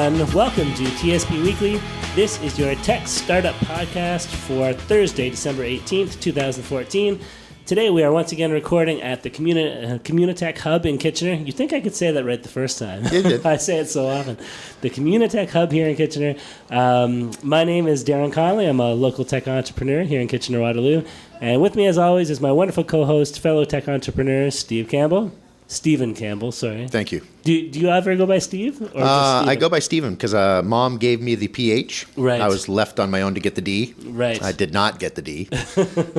everyone. Welcome to TSP Weekly. This is your tech startup podcast for Thursday, December 18th, 2014. Today we are once again recording at the Communitech Hub in Kitchener. You'd think I could say that right the first time. You did. I say it so often. The Communitech Hub here in Kitchener. My name is Darren Conley. I'm a local tech entrepreneur here in Kitchener-Waterloo. And with me, as always, is my wonderful co-host, fellow tech entrepreneur, Stephen Campbell, sorry. Thank you. Do you ever go by Steve? Or just I go by Stephen because Mom gave me the PH. Right. I was left on my own to get the D. Right. I did not get the D.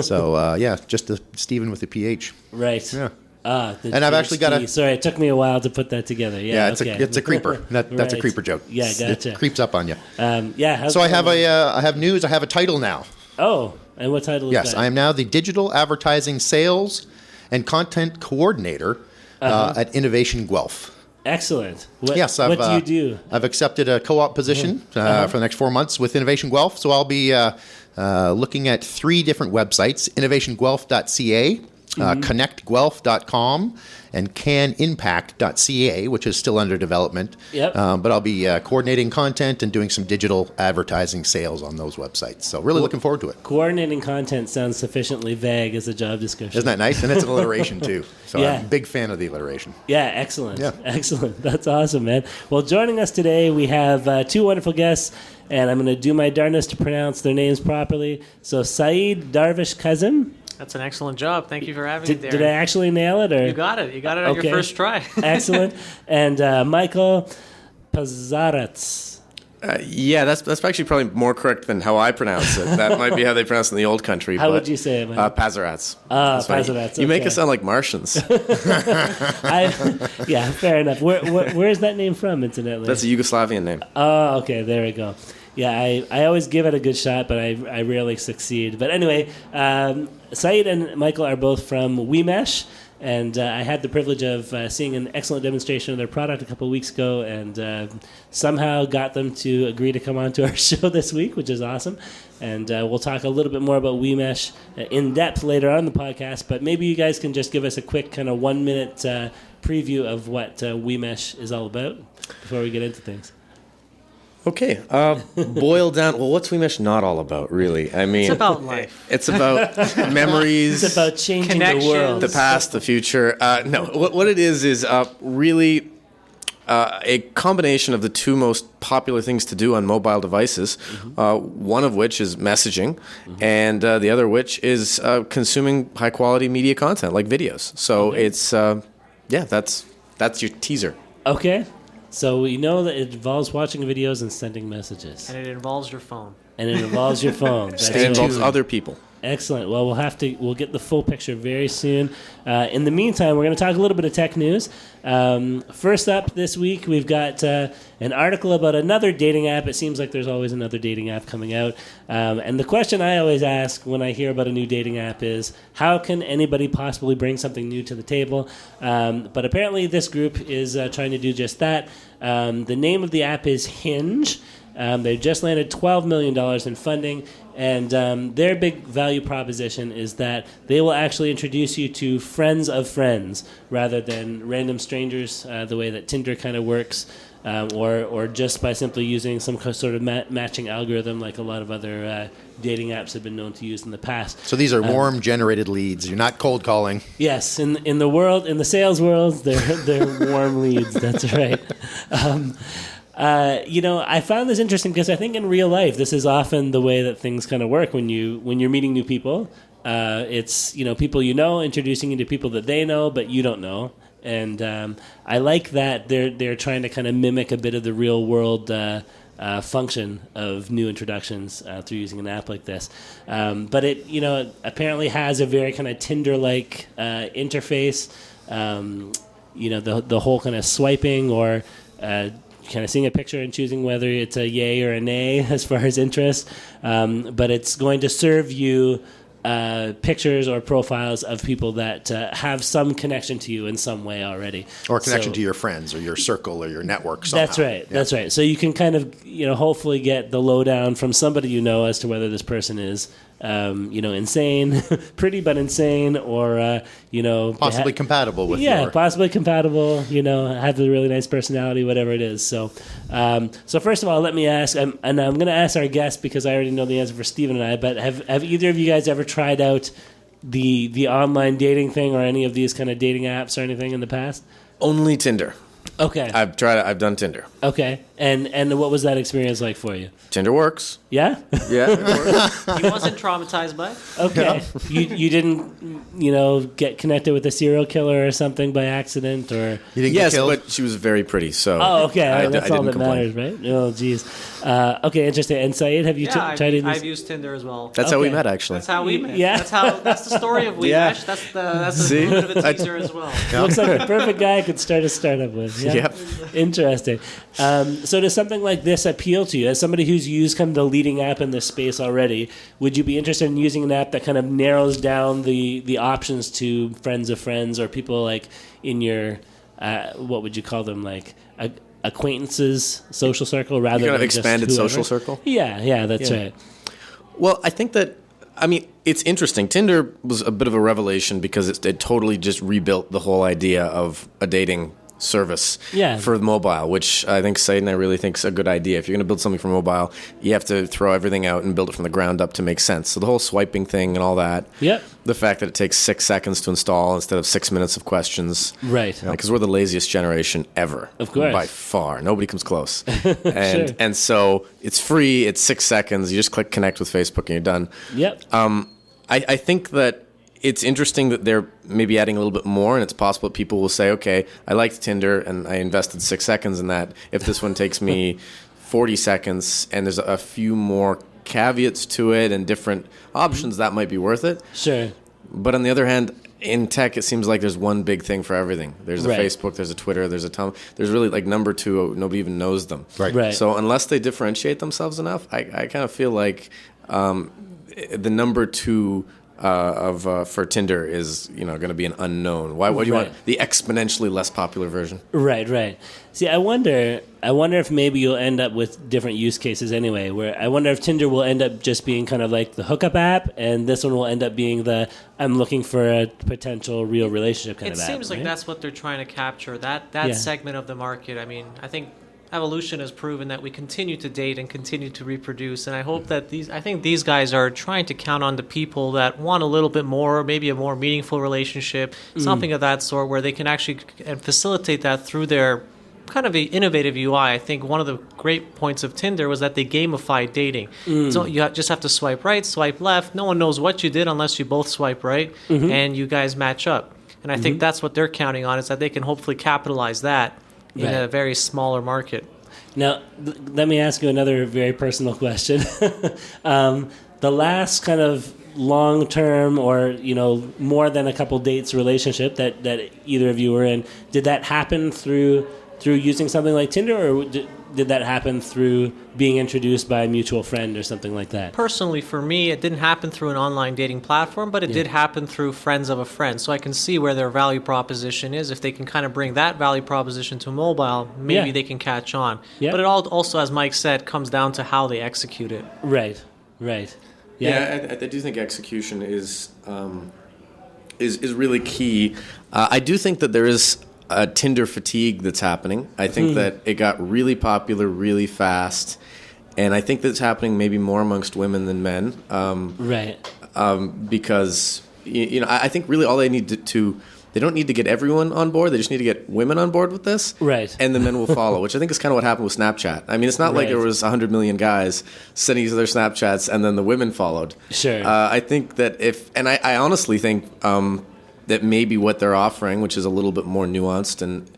So, just the Stephen with the PH. Right. Yeah. And I've actually got a... Sorry, it took me a while to put that together. Yeah, it's a creeper. That's Right. a creeper joke. Yeah, gotcha. It creeps up on you. How's So I it have going? I have news. I have a title now. Oh, and what title is that? Yes, I am now the Digital Advertising Sales and Content Coordinator at Innovation Guelph. Excellent. What do you do? I've accepted a co-op position for the next 4 months with Innovation Guelph. So I'll be looking at 3 different websites: innovationguelph.ca, connectguelph.com, and canimpact.ca, which is still under development. Yep. But I'll be coordinating content and doing some digital advertising sales on those websites. So really looking forward to it. Coordinating content sounds sufficiently vague as a job description. Isn't that nice? And it's an alliteration too. So Yeah. I'm a big fan of the alliteration. Yeah, excellent. Yeah. Excellent. That's awesome, man. Well, joining us today, we have 2 wonderful guests, and I'm going to do my darnest to pronounce their names properly. So, Saeed Darvish-Kazem. That's an excellent job. Thank you for having me, Darren. Did I actually nail it? Or? You got it. You got it on Okay. your first try. Excellent. And Michael Pazaratz. That's actually probably more correct than how I pronounce it. That might be how they pronounce it in the old country. How would you say it, Michael? Pazaratz. Pazaratz. You make okay. us sound like Martians. Yeah, fair enough. Where's that name from, incidentally? That's a Yugoslavian name. Oh, okay. There we go. Yeah, I always give it a good shot, but I rarely succeed. But anyway, Saeed and Michael are both from WeMesh, and I had the privilege of seeing an excellent demonstration of their product a couple of weeks ago, and somehow got them to agree to come on to our show this week, which is awesome. And we'll talk a little bit more about WeMesh in depth later on in the podcast, but maybe you guys can just give us a quick kind of 1-minute preview of what WeMesh is all about before we get into things. Okay. Boil down. Well, what's WeMesh not all about, really? I mean, It's about life. It's about memories. It's about changing the Connections. world. The past, the future. No, what it is really a combination of the 2 most popular things to do on mobile devices, one of which is messaging, and the other which is consuming high-quality media content like videos. So it's, that's your teaser. Okay. So we know that it involves watching videos and sending messages. And it involves your phone. And it involves your phone. That's It involves right. other people. Excellent. Well, we'll get the full picture very soon. In the meantime, we're going to talk a little bit of tech news. First up this week, we've got an article about another dating app. It seems like there's always another dating app coming out. And the question I always ask when I hear about a new dating app is, how can anybody possibly bring something new to the table? But apparently this group is trying to do just that. The name of the app is Hinge. They've just landed $12 million in funding, and their big value proposition is that they will actually introduce you to friends of friends rather than random strangers, the way that Tinder kind of works, or just by simply using some sort of matching algorithm like a lot of other dating apps have been known to use in the past. So these are warm-generated leads. You're not cold calling. Yes, in the sales world, they're warm leads. That's right. I found this interesting because I think in real life, this is often the way that things kind of work when you're meeting new people. It's people introducing you to people that they know but you don't know, and I like that they're trying to kind of mimic a bit of the real world function of new introductions through using an app like this. But it apparently has a very kind of Tinder-like interface. The whole kind of swiping or kind of seeing a picture and choosing whether it's a yay or a nay as far as interest. But it's going to serve you pictures or profiles of people that have some connection to you in some way already. Or connection to your friends or your circle or your network somehow. That's right. Yeah. That's right. So you can kind of, hopefully get the lowdown from somebody as to whether this person is insane, pretty but insane, or Possibly compatible with possibly compatible. Have a really nice personality, whatever it is. So first of all, let me ask, and I'm going to ask our guest because I already know the answer for Stephen and I. But have either of you guys ever tried out the online dating thing or any of these kind of dating apps or anything in the past? Only Tinder. Okay. I've tried it. I've done Tinder. Okay. And what was that experience like for you? Tinder works. Yeah? Yeah, it works. He wasn't traumatized by it. Okay. You didn't, get connected with a serial killer or something by accident, or? You didn't Yes, get killed? but she was very pretty, so. Oh, okay. That's all that didn't complain. matters, right? Oh, geez. Okay, interesting. And Saeed, have you Yeah, tried it? I've used Tinder as well. That's how we Okay. met, actually. That's how we met. Yeah. That's the story of WeMesh. Yeah. That's See? a bit of a teaser as well. Looks like the perfect guy I could start a startup with. Yeah? Yep. Interesting. So does something like this appeal to you? As somebody who's used kind of the leading app in this space already, would you be interested in using an app that kind of narrows down the options to friends of friends or people like in your, what would you call them, like acquaintances, social circle, rather Kind of than just expanded whoever? social circle? Yeah, that's Yeah. right. Well, I think that, it's interesting. Tinder was a bit of a revelation because it totally just rebuilt the whole idea of a dating service for mobile, which I think Saeed and I really think is a good idea. If you're going to build something for mobile, you have to throw everything out and build it from the ground up to make sense. So the whole swiping thing and all that. Yep. The fact that it takes 6 seconds to install instead of 6 minutes of questions. Right. Because we're the laziest generation ever. Of course. By far. Nobody comes close. Sure. And so it's free. It's 6 seconds. You just click connect with Facebook and you're done. Yep. I think that it's interesting that they're maybe adding a little bit more, and it's possible that people will say, okay, I liked Tinder, and I invested 6 seconds in that. If this one takes me 40 seconds, and there's a few more caveats to it and different options, that might be worth it. Sure. But on the other hand, in tech, it seems like there's one big thing for everything. There's a Right. Facebook, there's a Twitter, there's a Tumblr. There's really, like, number two, nobody even knows them. Right. So unless they differentiate themselves enough, I kind of feel like the number two for Tinder is going to be an unknown. Why would you Right. want the exponentially less popular version? Right. See, I wonder if maybe you'll end up with different use cases anyway, where I wonder if Tinder will end up just being kind of like the hookup app, and this one will end up being the I'm looking for a potential real relationship kind It of app. seems like right? that's what they're trying to capture, that Yeah. segment of the market. I mean, I think evolution has proven that we continue to date and continue to reproduce, and I hope that these guys are trying to count on the people that want a little bit more, maybe a more meaningful relationship, something of that sort, where they can actually facilitate that through their kind of innovative UI. I think one of the great points of Tinder was that they gamified dating. So you just have to swipe right, swipe left. No one knows what you did unless you both swipe right, and you guys match up. And I think that's what they're counting on, is that they can hopefully capitalize that in Right. a very smaller market. Now, let me ask you another very personal question. The last kind of long-term or, more than a couple dates relationship that either of you were in, did that happen through using something like Tinder, or did that happen through being introduced by a mutual friend or something like that? Personally, for me, it didn't happen through an online dating platform, but it did happen through friends of a friend. So I can see where their value proposition is. If they can kind of bring that value proposition to mobile, maybe they can catch on. Yeah. But it all also, as Mike said, comes down to how they execute it. Right. Yeah, I do think execution is really key. I do think that there is a Tinder fatigue that's happening. I think that it got really popular really fast, and I think that's happening maybe more amongst women than men. Right. Because I think really all they need they don't need to get everyone on board. They just need to get women on board with this. Right. And the men will follow, which I think is kind of what happened with Snapchat. I mean, it's not like Right. there was 100 million guys sending each other Snapchats and then the women followed. Sure. I think that I honestly think that maybe what they're offering, which is a little bit more nuanced, and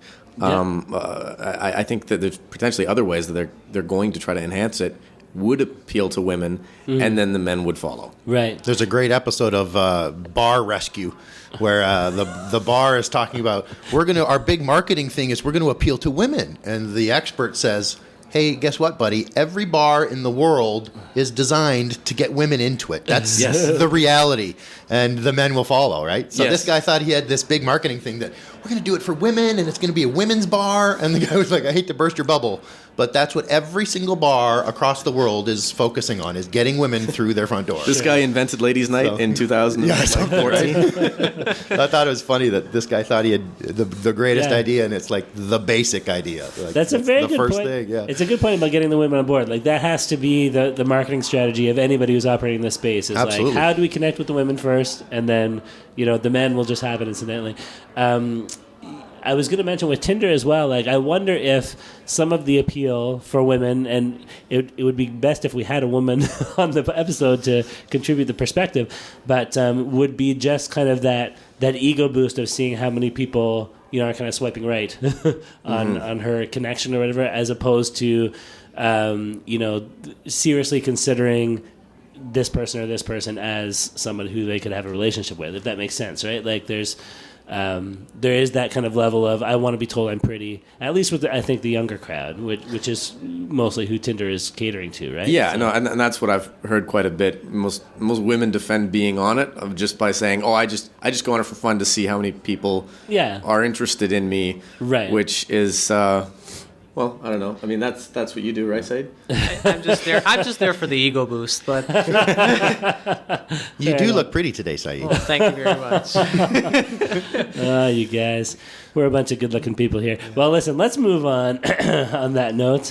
I think that there's potentially other ways that they're going to try to enhance it, would appeal to women, and then the men would follow. Right. There's a great episode of Bar Rescue where the bar is talking about our big marketing thing is we're going to appeal to women, and the expert says, hey, guess what, buddy? Every bar in the world is designed to get women into it. That's the reality, and the men will follow, right? So this guy thought he had this big marketing thing that we're going to do it for women, and it's going to be a women's bar, and the guy was like, I hate to burst your bubble, but that's what every single bar across the world is focusing on, is getting women through their front door. This guy invented Ladies' Night in 2014. I thought it was funny that this guy thought he had the greatest idea, and it's like the basic idea. Like, That's a very the good first point. thing. Yeah, It's a good point about getting the women on board. Like that has to be the marketing strategy of anybody who's operating this space. Is Absolutely. like, how do we connect with the women first, and then the men will just happen incidentally. I was going to mention with Tinder as well. Like, I wonder if some of the appeal for women, and it would be best if we had a woman on the episode to contribute the perspective, but would be just kind of that ego boost of seeing how many people are kind of swiping right on her connection or whatever, as opposed to seriously considering this person or this person as someone who they could have a relationship with, if that makes sense, right? Like there is that kind of level of, I want to be told I'm pretty, at least with I think the younger crowd, which is mostly who Tinder is catering to, right? Yeah, So- no, and that's what I've heard quite a bit. Most women defend being on it just by saying, "Oh, I just go on it for fun to see how many people are interested in me," Right. Which is. Well, I don't know. I mean, that's what you do, right, Saeed? I'm just there for the ego boost. But you do look pretty today, Saeed. well, thank you very much. Oh, you guys. We're a bunch of good-looking people here. Well, listen, let's move on on that note.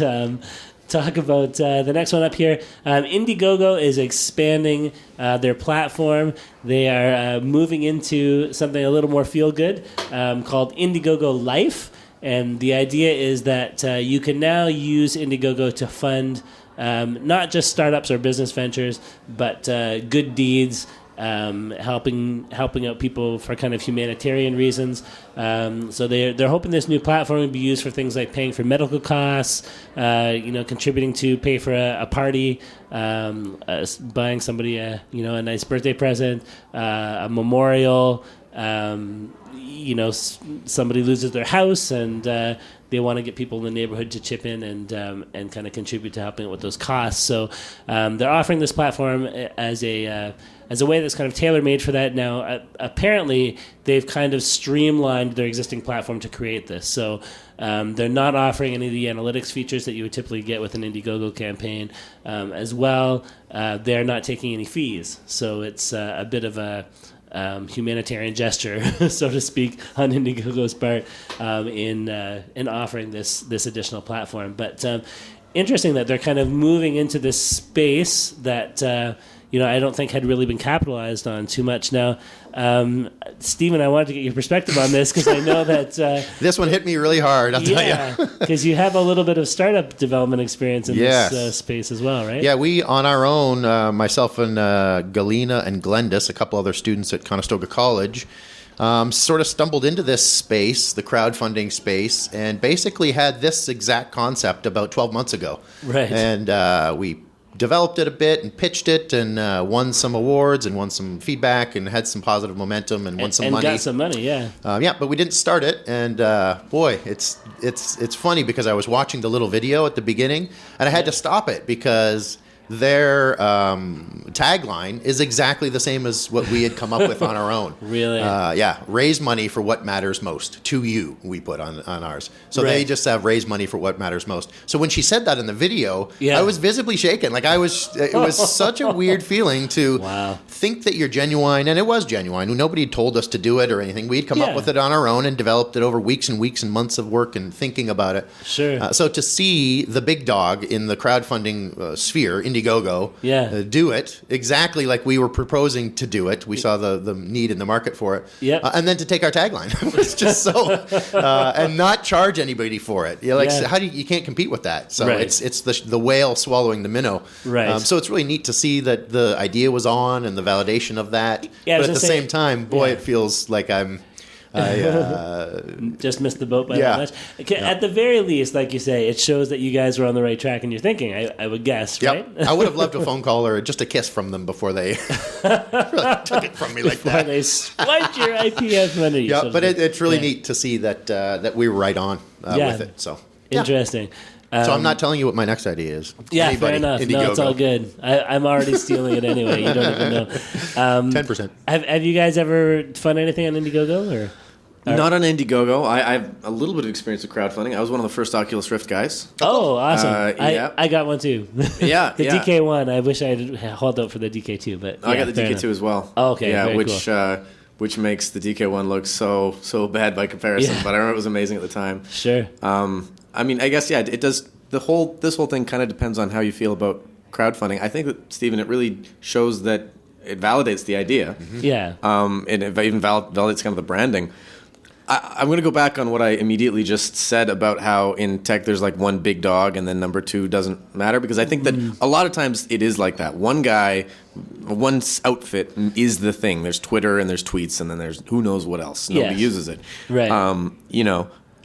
Talk about the next one up here. Indiegogo is expanding their platform. They are moving into something a little more feel-good called Indiegogo Life. And the idea is that you can now use Indiegogo to fund not just startups or business ventures, but good deeds, helping out people for kind of humanitarian reasons. So they're hoping this new platform will be used for things like paying for medical costs, contributing to pay for a party, buying somebody a nice birthday present, a memorial. Somebody loses their house and they want to get people in the neighborhood to chip in and kind of contribute to helping out with those costs. So they're offering this platform as a way that's kind of tailor-made for that. Now, apparently, they've kind of streamlined their existing platform to create this. So they're not offering any of the analytics features that you would typically get with an Indiegogo campaign. As well, they're not taking any fees. So it's a bit of a humanitarian gesture, so to speak, on Indiegogo's part in offering this additional platform. But interesting that they're kind of moving into this space that I don't think had really been capitalized on too much. Now, Stephen, I wanted to get your perspective on this because I know that this one hit me really hard. I'll tell you. Because you have a little bit of startup development experience in this space as well, right? Yeah, we on our own, myself and Galena and Glendis, a couple other students at Conestoga College, sort of stumbled into this space, the crowdfunding space, and basically had this exact concept about 12 months ago. Right. And we developed it a bit and pitched it and won some awards and won some feedback and had some positive momentum and won some money. And got some money, yeah. But we didn't start it. And boy, it's funny because I was watching the little video at the beginning and I had to stop it because their tagline is exactly the same as what we had come up with on our own. Really? Raise money for what matters most to you, we put on ours. So Right. they just have raise money for what matters most. So when she said that in the video, Yeah. I was visibly shaken. Like it was such a weird feeling to Wow. think that you're genuine, and it was genuine. Nobody had told us to do it or anything. We'd come Yeah. up with it on our own and developed it over weeks and weeks and months of work and thinking about it. Sure. So to see the big dog in the crowdfunding sphere, Indiegogo, do it exactly like we were proposing to do it. We saw the need in the market for it. Yep. And then to take our tagline. It's just so, and not charge anybody for it. How do you can't compete with that. So Right. it's the whale swallowing the minnow. Right. So it's really neat to see that the idea was on and the validation of that. Yeah, I was but at the gonna say- same time, boy, yeah. it feels like I just missed the boat by Yeah. that much. Okay, At the very least, like you say, it shows that you guys were on the right track in your thinking, I would guess, right? Yep. I would have loved a phone call or just a kiss from them before they really took it from me like Before that. they swiped your IP out from under you. Yeah, so to but speak. it's really Yeah. neat to see that we were right on with it. So Interesting. So I'm not telling you what my next idea is. Yeah, Anybody, fair enough. No, Indiegogo. it's all good. I'm already stealing it anyway. You don't even know. 10%. Have you guys ever funded anything on Indiegogo? Or Not on Indiegogo. I have a little bit of experience with crowdfunding. I was one of the first Oculus Rift guys. Oh, awesome! Yeah. I got one too. Yeah, the yeah. DK1. I wish I had held out for the DK2, but I got the DK2 as well. Oh, okay, Yeah, very which cool. Which makes the DK1 look so bad by comparison. Yeah. But I remember it was amazing at the time. Sure. I mean, I guess it does. This whole thing kind of depends on how you feel about crowdfunding. I think that, Stephen, it really shows that it validates the idea. Yeah. And it even validates kind of the branding. I'm going to go back on what I immediately just said about how in tech there's like one big dog and then number two doesn't matter, because I think that a lot of times it is like that. One guy, one outfit is the thing. There's Twitter and there's tweets and then there's who knows what else. Nobody uses it. Right.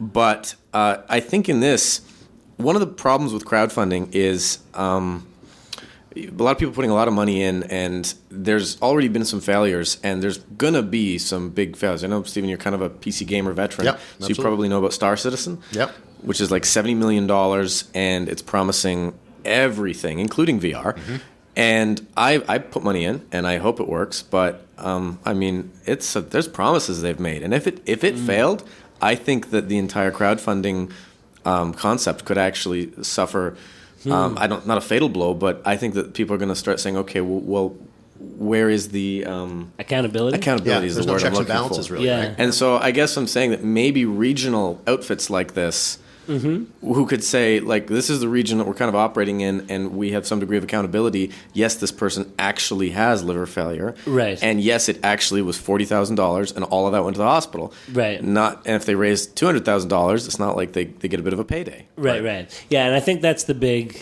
But I think in this, one of the problems with crowdfunding is a lot of people putting a lot of money in, and there's already been some failures, and there's going to be some big failures. I know, Stephen, you're kind of a PC gamer veteran, Yep, so absolutely. you probably know about Star Citizen, Yep. which is like $70 million, and it's promising everything, including VR. And I put money in, and I hope it works, but I mean, there's promises they've made, and if it failed, I think that the entire crowdfunding concept could actually suffer. Not a fatal blow, but I think that people are going to start saying, okay, well, where is the Accountability? accountability? Yeah, Is there's the no word I'm checks and looking balances, for. really. Yeah. Right? And so I guess I'm saying that maybe regional outfits like this, who could say, like, this is the region that we're kind of operating in, and we have some degree of accountability. Yes, this person actually has liver failure. Right. And yes, it actually was $40,000, and all of that went to the hospital. Right. And if they raised $200,000, it's not like they get a bit of a payday. Right. Yeah, and I think that's the big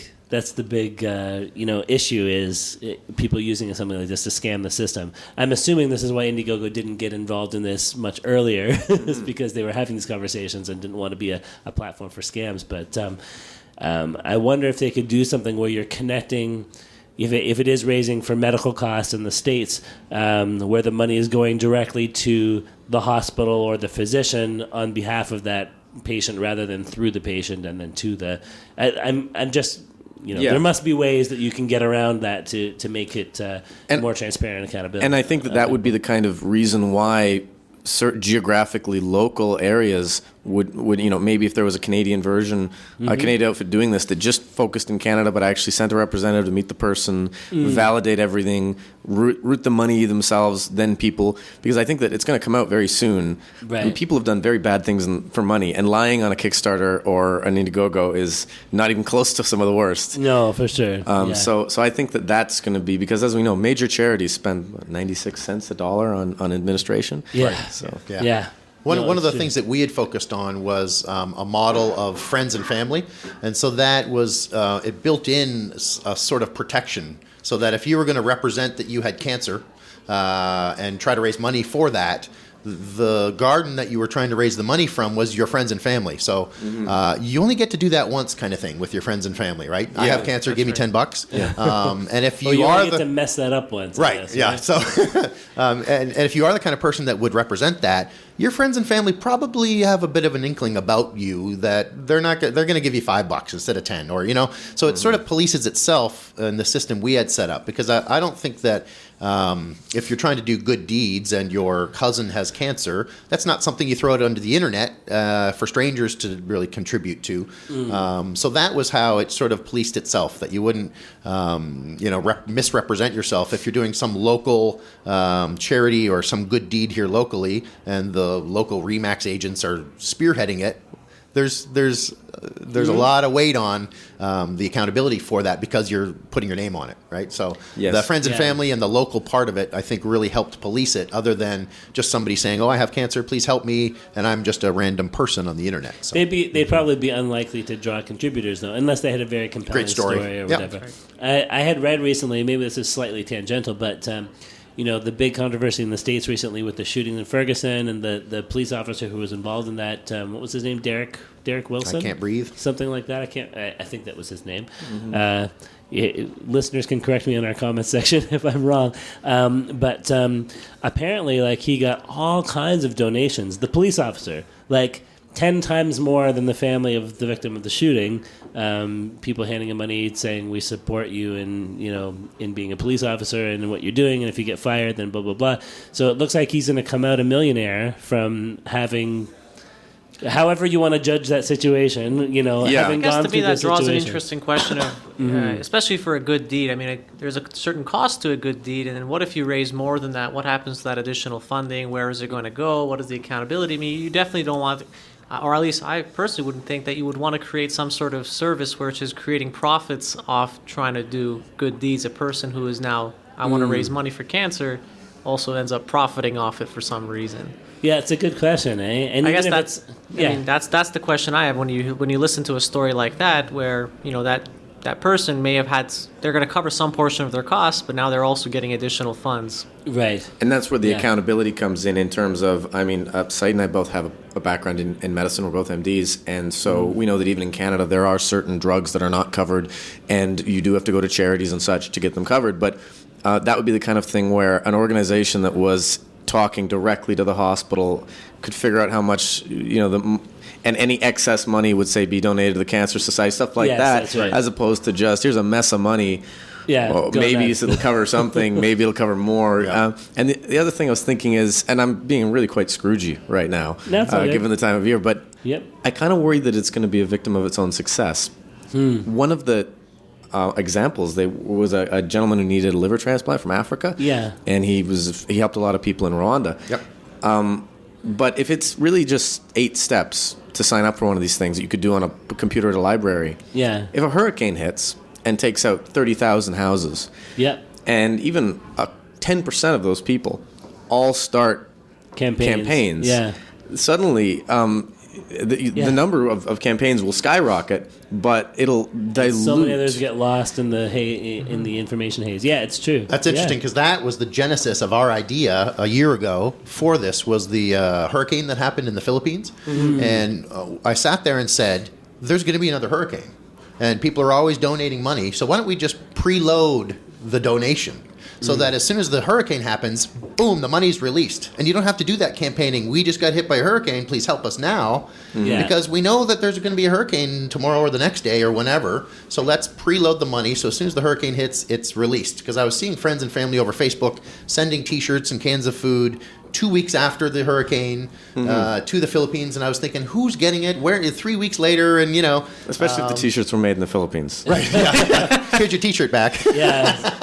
issue is people using something like this to scam the system. I'm assuming this is why Indiegogo didn't get involved in this much earlier, is because they were having these conversations and didn't want to be a platform for scams. But I wonder if they could do something where you're connecting, if it is raising for medical costs in the States, where the money is going directly to the hospital or the physician on behalf of that patient rather than through the patient and then to the... I'm just... there must be ways that you can get around that to make it more transparent and accountability. And I think that would be the kind of reason why certain geographically local areas would maybe if there was a Canadian version, a Canadian outfit doing this that just focused in Canada but actually sent a representative to meet the person, validate everything, route the money themselves, then people, because I think that it's going to come out very soon. Right. I mean, people have done very bad things for money, and lying on a Kickstarter or an Indiegogo is not even close to some of the worst. No, for sure. So I think that's going to be, because as we know, major charities spend 96 cents a dollar on administration. Yeah. Right. So Yeah. One of the things that we had focused on was a model of friends and family, and so that was it built in a sort of protection, so that if you were going to represent that you had cancer and try to raise money for that, the garden that you were trying to raise the money from was your friends and family. So you only get to do that once, kind of thing, with your friends and family, right? I have cancer, give me $10. Yeah. And if you are get to mess that up once, right? I guess, Yeah. right? So, and if you are the kind of person that would represent that, your friends and family probably have a bit of an inkling about you that they're going to give you $5 instead of 10, or So it sort of polices itself in the system we had set up, because I don't think that. If you're trying to do good deeds and your cousin has cancer, that's not something you throw out onto the internet for strangers to really contribute to. So that was how it sort of policed itself, that you wouldn't, misrepresent yourself if you're doing some local charity or some good deed here locally, and the local Remax agents are spearheading it. There's a lot of weight on the accountability for that, because you're putting your name on it, right? So the friends and family and the local part of it, I think, really helped police it, other than just somebody saying, "Oh, I have cancer, please help me," and I'm just a random person on the internet. So. They'd probably be unlikely to draw contributors, though, unless they had a very compelling Great story. or Yeah. whatever. I had read recently, maybe this is slightly tangential, but the big controversy in the States recently with the shooting in Ferguson and the police officer who was involved in that, what was his name? Derek Wilson? I can't breathe. Something like that. I think that was his name. Listeners can correct me in our comments section if I'm wrong. But apparently, he got all kinds of donations. The police officer, 10 times more than the family of the victim of the shooting. People handing him money saying, we support you in being a police officer and in what you're doing, and if you get fired, then blah, blah, blah. So it looks like he's going to come out a millionaire from having... However you want to judge that situation, having I guess gone to through me that this draws an situation. interesting question of, especially for a good deed. I mean, there's a certain cost to a good deed, and then what if you raise more than that? What happens to that additional funding? Where is it going to go? What is the accountability? I mean, you definitely don't want, or at least I personally wouldn't think that you would want to create some sort of service which is creating profits off trying to do good deeds. A person who is now, I want to raise money for cancer, also ends up profiting off it for some reason. Yeah, it's a good question, eh? And I guess that's I mean, that's the question I have when you listen to a story like that, where that person may have had, they're going to cover some portion of their costs, but now they're also getting additional funds. right. And that's where the accountability comes in terms of, I mean, Saeed and I both have a background in medicine. We're both MDs. And so we know that even in Canada, there are certain drugs that are not covered, and you do have to go to charities and such to get them covered. But that would be the kind of thing where an organization that was talking directly to the hospital could figure out how much, and any excess money would say be donated to the Cancer Society, stuff like Yes, that, that's right. as opposed to just, here's a mess of money. Yeah, Well, go maybe nuts. it'll cover something, maybe it'll cover more. And the other thing I was thinking is, and I'm being really quite Scroogey right now, That's all good. given the time of year, but Yep. I kind of worry that it's going to be a victim of its own success. One of the examples, there was a gentleman who needed a liver transplant from Africa. Yeah. And he helped a lot of people in Rwanda. Yep. But if it's really just 8 steps to sign up for one of these things that you could do on a computer at a library, Yeah. if a hurricane hits and takes out 30,000 houses, Yep. and even 10% of those people all start campaigns, Yeah. suddenly the number of campaigns will skyrocket, but it'll dilute. So many others get lost in the in the information haze. Yeah, it's true. That's interesting because that was the genesis of our idea a year ago for this, was the hurricane that happened in the Philippines. And I sat there and said, there's going to be another hurricane. And people are always donating money. So why don't we just preload the donation so that as soon as the hurricane happens, boom, the money's released. And you don't have to do that campaigning. We just got hit by a hurricane. Please help us now. Yeah. Because we know that there's going to be a hurricane tomorrow or the next day or whenever. So let's preload the money. So as soon as the hurricane hits, it's released. Because I was seeing friends and family over Facebook sending T-shirts and cans of food 2 weeks after the hurricane to the Philippines. And I was thinking, who's getting it? Where? 3 weeks later, and Especially if the T-shirts were made in the Philippines. Right. Yeah. Here's your T-shirt back. Yeah.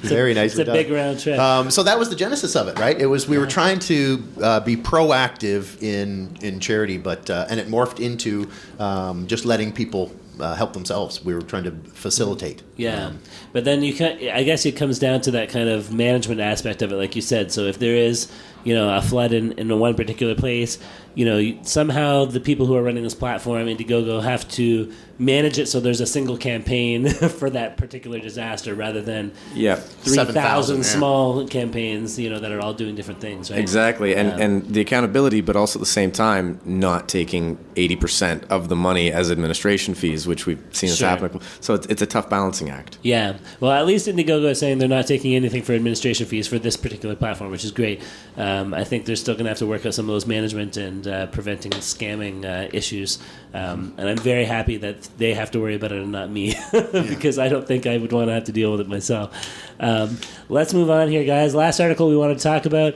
Very nice. It's a big round trip. So that was the genesis of it, right? It was we were trying to be proactive in charity, but and it morphed into just letting people help themselves. We were trying to facilitate. Yeah, but then I guess it comes down to that kind of management aspect of it, like you said. So if there is, a flood in one particular place, somehow the people who are running this platform, Indiegogo, have to manage it so there's a single campaign for that particular disaster rather than 3,000 7,000, small campaigns, that are all doing different things, right? Exactly, and the accountability, but also at the same time not taking 80% of the money as administration fees, which we've seen this happen. So it's a tough balancing act. Yeah. Well, at least Indiegogo is saying they're not taking anything for administration fees for this particular platform, which is great. I think they're still going to have to work out some of those management and preventing scamming issues. And I'm very happy that they have to worry about it and not me, because I don't think I would want to have to deal with it myself. Let's move on here, guys. Last article we want to talk about,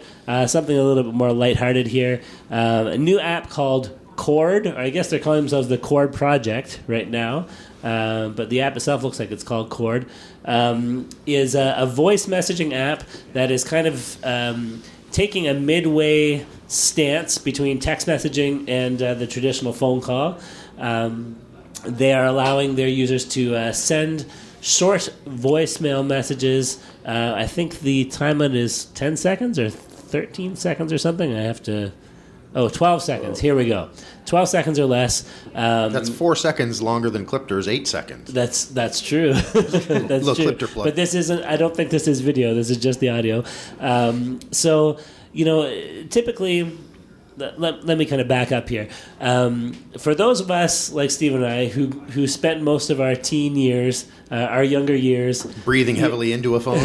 something a little bit more lighthearted here. A new app called Cord, or I guess they're calling themselves the Cord Project right now. But the app itself looks like it's called Cord, is a voice messaging app that is kind of taking a midway stance between text messaging and the traditional phone call. They are allowing their users to send short voicemail messages. I think the time limit is 10 seconds or 13 seconds or something. 12 seconds. Here we go. 12 seconds or less. That's 4 seconds longer than Clipter's 8 seconds. That's true. That's Little true. Clipter plug. But this isn't. I don't think this is video. This is just the audio. So typically, let me kind of back up here. For those of us like Steve and I who spent most of our teen years, our younger years, breathing heavily into a phone,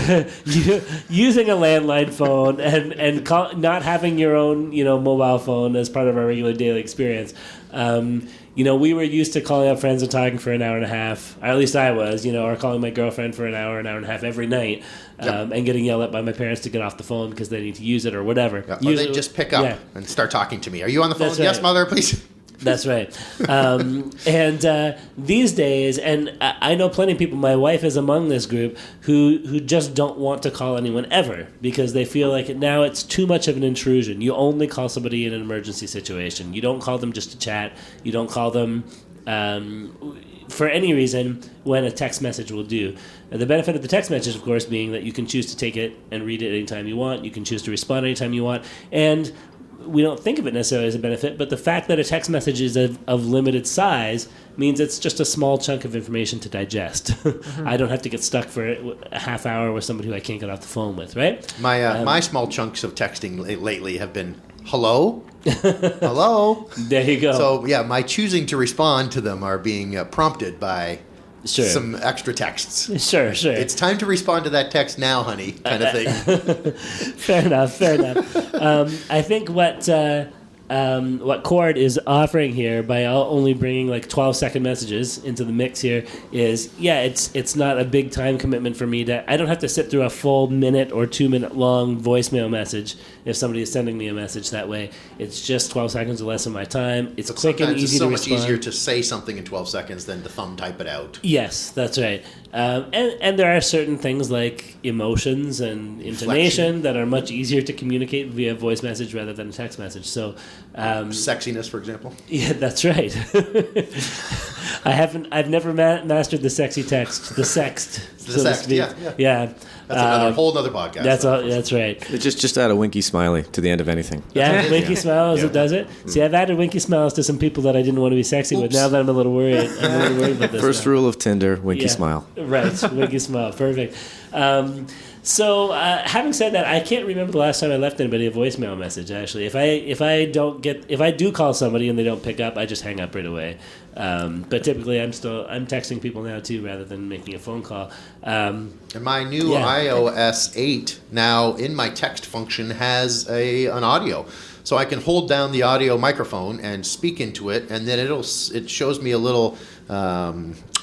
using a landline phone, and not having your own mobile phone as part of our regular daily experience. We were used to calling up friends and talking for an hour and a half, or at least I was, or calling my girlfriend for an hour and a half every night, and getting yelled at by my parents to get off the phone because they need to use it or whatever. Yeah. Or they just pick up and start talking to me. Are you on the phone? That's Yes, right. mother, please. That's right. And these days, and I know plenty of people, my wife is among this group, who just don't want to call anyone ever because they feel like now it's too much of an intrusion. You only call somebody in an emergency situation. You don't call them just to chat. You don't call them for any reason when a text message will do. The benefit of the text message, of course, being that you can choose to take it and read it anytime you want. You can choose to respond anytime you want. And we don't think of it necessarily as a benefit, but the fact that a text message is of limited size means it's just a small chunk of information to digest. Mm-hmm. I don't have to get stuck for a half hour with somebody who I can't get off the phone with, right? My small chunks of texting lately have been, hello? Hello? There you go. So, yeah, my choosing to respond to them are being prompted by some extra texts. Sure. It's time to respond to that text now, honey, kind of thing. Fair enough. I think what Cord is offering here by only bringing like 12-second messages into the mix here is, it's not a big time commitment for me. I don't have to sit through a full minute or 2-minute long voicemail message if somebody is sending me a message that way. It's just 12 seconds or less of my time. It's quick and easy to respond. It's so much easier to say something in 12 seconds than to thumb type it out. Yes, that's right. And there are certain things like emotions and intonation that are much easier to communicate via voice message rather than a text message. So, sexiness, for example. Yeah, that's right. I've never mastered the sexy text, the sext. The sext, yeah. That's whole other podcast. That's right. Just add a winky smiley to the end of anything. Yeah, winky smiles, it does it. See, I've added winky smiles to some people that I didn't want to be sexy with. Now that I'm a little worried, about this. First rule of Tinder, winky smile. Right, winky smile, perfect. So, having said that, I can't remember the last time I left anybody a voicemail message. Actually, if I do call somebody and they don't pick up, I just hang up right away. But typically, I'm texting people now too, rather than making a phone call. And my new iOS 8 now in my text function has an audio. So I can hold down the audio microphone and speak into it, and then it shows me a little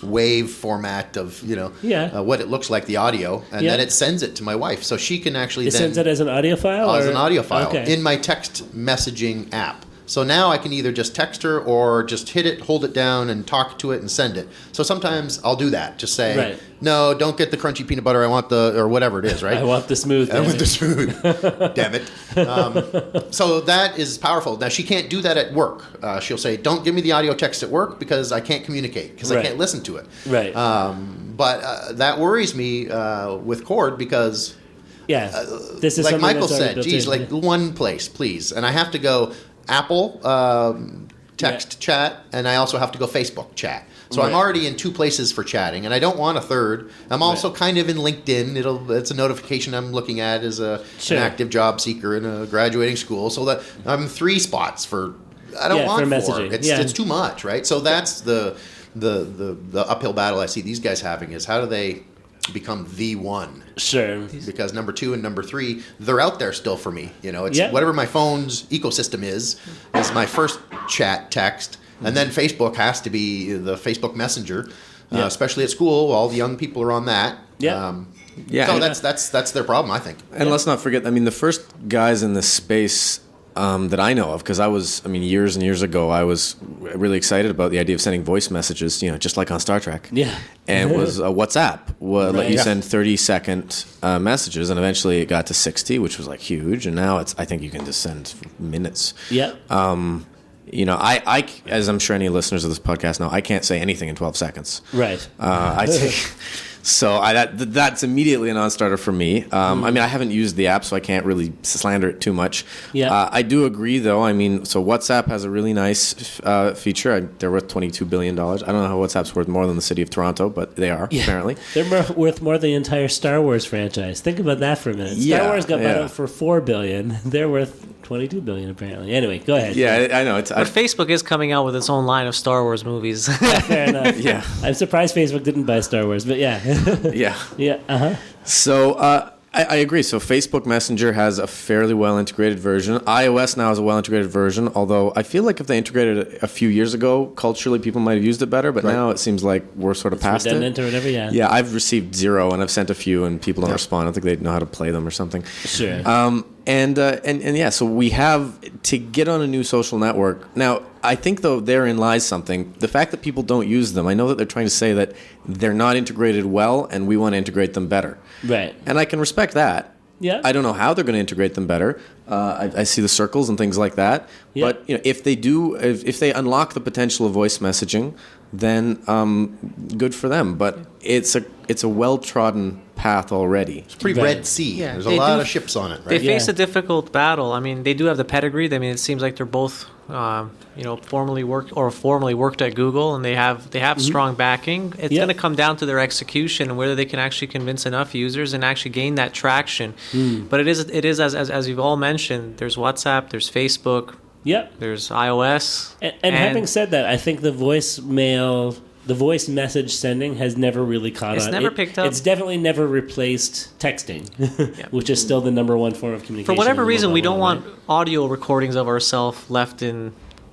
wave format of what it looks like, the audio, and then it sends it to my wife, so she can actually sends it as an audio file. As an audio file okay. in my text messaging app. So now I can either just text her or just hit it, hold it down, and talk to it and send it. So sometimes I'll do that. Just say, no, don't get the crunchy peanut butter. I want or whatever it is, right? I want the smooth. I want the smooth. Damn it. So that is powerful. Now, she can't do that at work. She'll say, don't give me the audio text at work because I can't communicate, because I can't listen to it. Right. But that worries me with Cord because... this is like Michael said, geez, like one place, please. And I have to go Apple text chat, and I also have to go Facebook chat. So I'm already in 2 places for chatting, and I don't want a third. I'm also kind of in LinkedIn. It's a notification I'm looking at as an active job seeker in a graduating school. So that I'm 3 spots for. I don't want for messaging. 4. It's too much, right? So that's the uphill battle I see these guys having is how do they become the one? Sure. Because number 2 and number 3, they're out there still for me. It's whatever my phone's ecosystem is my first chat text. And then Facebook has to be the Facebook Messenger, especially at school. All the young people are on that. So that's their problem, I think. And let's not forget, the first guys in this space that I know of, because years and years ago, I was really excited about the idea of sending voice messages, just like on Star Trek. Yeah. And it was WhatsApp. Let you send 30-second messages, and eventually it got to 60, which was huge. And now I think you can just send minutes. Yeah. I, as I'm sure any listeners of this podcast know, I can't say anything in 12 seconds. Right. So that's immediately a non-starter for me. I haven't used the app, so I can't really slander it too much. Yeah. I do agree, though. So WhatsApp has a really nice feature. They're worth $22 billion. I don't know how WhatsApp's worth more than the city of Toronto, but they are, apparently. They're worth more than the entire Star Wars franchise. Think about that for a minute. Star Wars got bought out for $4 billion. They're worth 22 billion apparently. Anyway, go ahead. Yeah, I know. But Facebook is coming out with its own line of Star Wars movies. Fair enough. Yeah. I'm surprised Facebook didn't buy Star Wars, but yeah. Yeah. Yeah. Uh-huh. So I agree. So Facebook Messenger has a fairly well integrated version. iOS now has a well integrated version, although I feel like if they integrated it a few years ago, culturally people might have used it better, but now it seems like we're sort of past Redundant it. or whatever, yeah. Yeah, I've received 0 and I've sent a few and people don't respond. I don't think they know how to play them or something. Sure. And yeah, so we have to get on a new social network. Now, I think, though, therein lies something. The fact that people don't use them, I know that they're trying to say that they're not integrated well and we want to integrate them better. Right. And I can respect that. Yeah. I don't know how they're going to integrate them better. I see the circles and things like that. Yeah. But if they do, if they unlock the potential of voice messaging, then good for them. But it's a well-trodden path already. It's pretty Right. Red Sea. Yeah, There's a they lot do- of ships on it, They right? face Yeah. a difficult battle. I mean, they do have the pedigree. I mean, it seems like they're both, formerly worked at Google, and they have strong backing. It's Yeah. going to come down to their execution and whether they can actually convince enough users and actually gain that traction. But it is as you've all mentioned. There's WhatsApp, there's Facebook, Yep. there's iOS, And having said that, I think the voice message sending has never really caught It's on. never picked up. It's definitely never replaced texting, which is still the number one form of communication. for whatever in the reason, we mobile don't world, want audio recordings of ourselves left in.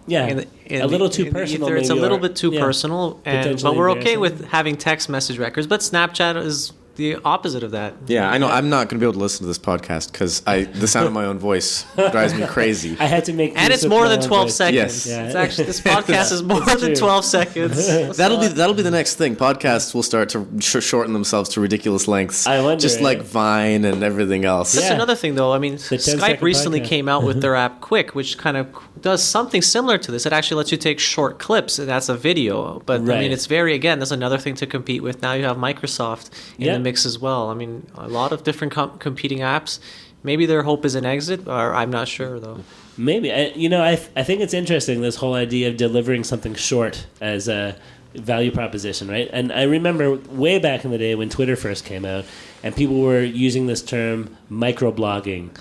right? Yeah, a little too personal. It's a maybe, little or- bit too yeah, personal, but potentially we're okay embarrassing. with having text message records. But Snapchat is the opposite of that. Yeah, I know. I'm not going to be able to listen to this podcast because the sound of my own voice drives me crazy. I had to make. And use it's of more my than own 12 voice. seconds. Yes. Yeah. It's actually this podcast is more It's than true. 12 seconds. That'll be the next thing. Podcasts will start to shorten themselves to ridiculous lengths. I wonder, just like yeah. Vine and everything else. That's Yeah. another thing, though. I mean, 10-second Skype recently podcast. came out with their app Quick, which kind of does something similar to this. It actually lets you take short clips, and that's a video. But I Right. mean, it's that's another thing to compete with. Now you have Microsoft in Yeah. the mix as well. I mean, a lot of different competing apps. Maybe their hope is an exit, or I'm not sure though. Maybe I think it's interesting, this whole idea of delivering something short as a value proposition, right? And I remember way back in the day when Twitter first came out, and people were using this term microblogging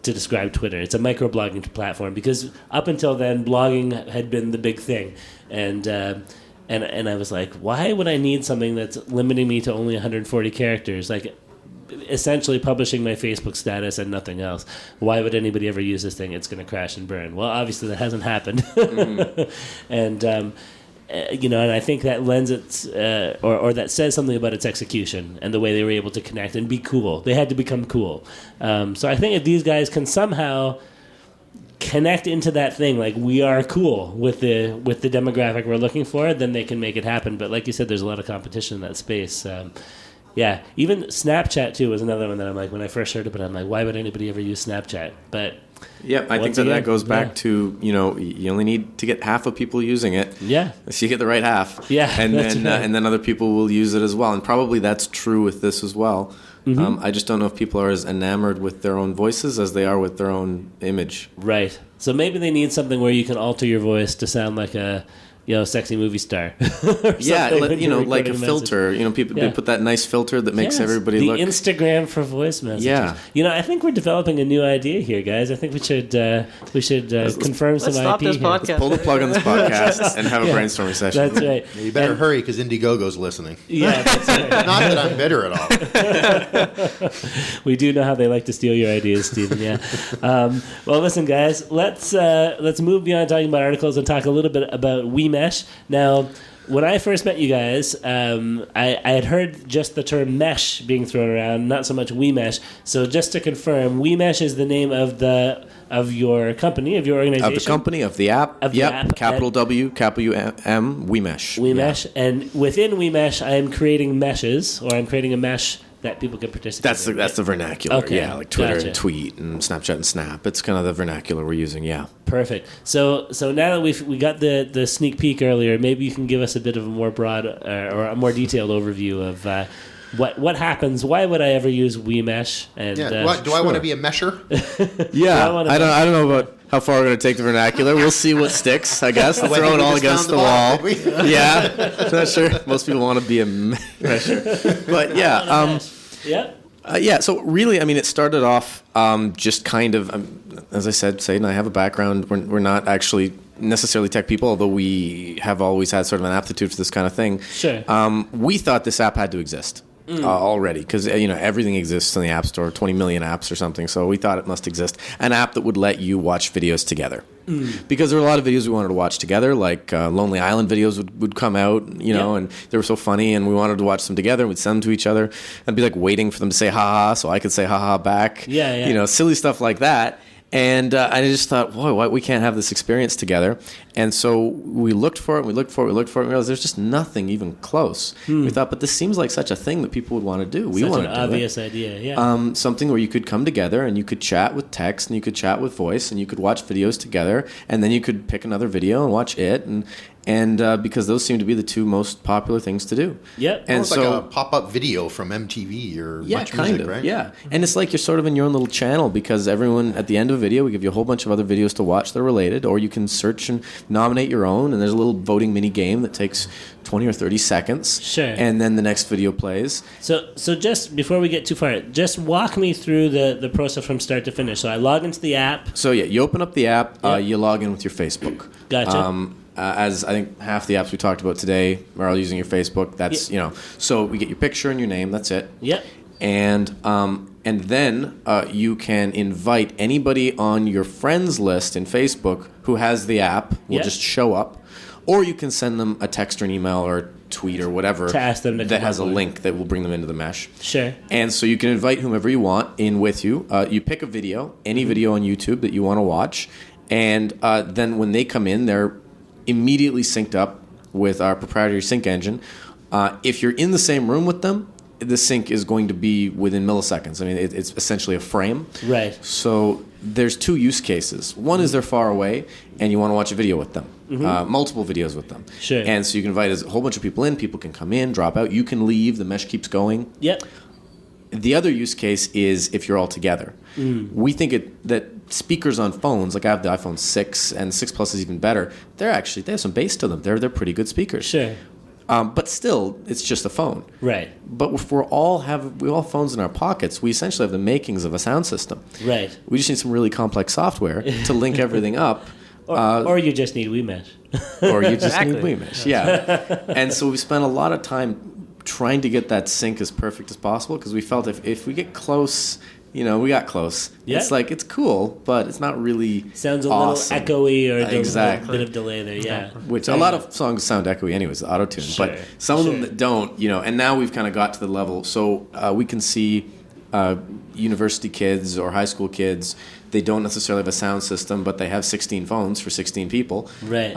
to describe Twitter. It's a microblogging platform because up until then, blogging had been the big thing, and I was like, why would I need something that's limiting me to only 140 characters? Like, essentially publishing my Facebook status and nothing else. Why would anybody ever use this thing? It's going to crash and burn. Well, obviously that hasn't happened. And and I think that lends it, or that says something about its execution and the way they were able to connect and be cool. They had to become cool. So I think if these guys can somehow connect into that thing, like we are cool with the demographic we're looking for, then they can make it happen. But like you said, there's a lot of competition in that space. Yeah, even Snapchat too was another one that I'm like, when I first heard of it, I'm like, why would anybody ever use Snapchat? But Yep, I think once that again, goes back yeah. to, you only need to get half of people using it. Yeah. So you get the right half. Yeah, And that's then right. and then other people will use it as well. And probably that's true with this as well. Mm-hmm. I just don't know if people are as enamored with their own voices as they are with their own image. Right. So maybe they need something where you can alter your voice to sound like a sexy movie star. Yeah, like, you're like a recording message. filter. People Yeah. they put that nice filter that makes Yes, everybody the look. Instagram for voice messages. Yeah. I think we're developing a new idea here, guys. I think we should confirm some Let's stop IP this here. podcast. Pull the plug on this podcast and have a brainstorming session. That's right. You better hurry because Indiegogo's listening. Yeah, that's right. Not that I'm bitter at all. We do know how they like to steal your ideas, Stephen. Yeah. Well, listen, guys. Let's move beyond talking about articles and talk a little bit about WeMesh. Now, when I first met you guys, I had heard just the term mesh being thrown around, not so much WeMesh. So just to confirm, WeMesh is the name of your company, of your organization. Of the company, of the app. Of the app. Capital W, capital M, WeMesh. WeMesh, and within WeMesh, I am creating meshes, or I'm creating a mesh that people can participate in. That's the vernacular. Okay, Yeah, like Twitter gotcha. and Tweet and Snapchat and Snap. It's kind of the vernacular we're using. Yeah. Perfect. So now that we got the sneak peek earlier, maybe you can give us a bit of a more broad or a more detailed overview of what happens. Why would I ever use WeMesh? And Yeah. Do I want to be a mesher? Yeah, I I don't know about how far we're going to take the vernacular. We'll see what sticks, I guess. I Throw think it we all just against found the wall. ball, did Yeah, I'm not sure. Most people want to be a mesher. But yeah, yeah. Yeah, so really, I mean, it started off just kind of, as I said, Saeed and I have a background. We're not actually necessarily tech people, although we have always had sort of an aptitude for this kind of thing. Sure. We thought this app had to exist already because, everything exists in the App Store, 20 million apps or something. So we thought it must exist. An app that would let you watch videos together. Because there were a lot of videos we wanted to watch together, like Lonely Island videos would come out, and they were so funny, and we wanted to watch them together, and we'd send them to each other. I'd be like waiting for them to say ha-ha so I could say ha-ha back. Yeah. Silly stuff like that. And I just thought, boy, why we can't have this experience together? And so we looked for it, and realized there's just nothing even close. We thought, but this seems like such a thing that people would want to do. We Such want an to do obvious it. idea, yeah. Something where you could come together and you could chat with text and you could chat with voice and you could watch videos together, and then you could pick another video and watch it, and because those seem to be the two most popular things to do. Yep. And Almost so like a pop-up video from MTV or Much kind Music, of, right? yeah. And it's like you're sort of in your own little channel because everyone, at the end of a video, we give you a whole bunch of other videos to watch that are related, or you can search and nominate your own, and there's a little voting mini game that takes 20 or 30 seconds. Sure. And then the next video plays. So just before we get too far, just walk me through the process from start to finish. So I log into the app. So yeah, you open up the app, Yep. you log in with your Facebook. Gotcha. As I think half the apps we talked about today are all using your Facebook. That's, so we get your picture and your name, that's it. Yep. And then you can invite anybody on your friends list in Facebook who has the app, will Yep. just show up. Or you can send them a text or an email or a tweet or whatever To ask them to that come has a on board. link that will bring them into the mesh. Sure. And so you can invite whomever you want in with you. You pick a video, any video on YouTube that you want to watch. And then when they come in, they're immediately synced up with our proprietary sync engine. If you're in the same room with them, the sync is going to be within milliseconds. I mean, it's essentially a frame. Right. So there's two use cases. One is they're far away, and you want to watch a video with them, multiple videos with them. Sure. And so you can invite a whole bunch of people in. People can come in, drop out. You can leave. The mesh keeps going. Yep. The other use case is if you're all together. We think that speakers on phones, like I have the iPhone 6, and 6 Plus is even better, they have some bass to them. They're pretty good speakers. Sure. But still, it's just a phone. Right. But if we all have phones in our pockets, we essentially have the makings of a sound system. Right. We just need some really complex software to link everything up. Or you just need WeMesh. Or you just Exactly. need WeMesh. Yeah. And so we spent a lot of time trying to get that sync as perfect as possible because we felt if we get close, we got close. Yeah. It's like, it's cool, but it's not really Sounds a awesome. little echoey or Exactly. a bit of delay there, yeah. Which a lot of songs sound echoey anyways, auto-tune. Sure, But some of them sure. that don't, and now we've kind of got to the level. So we can see university kids or high school kids, they don't necessarily have a sound system, but they have 16 phones for 16 people. Right.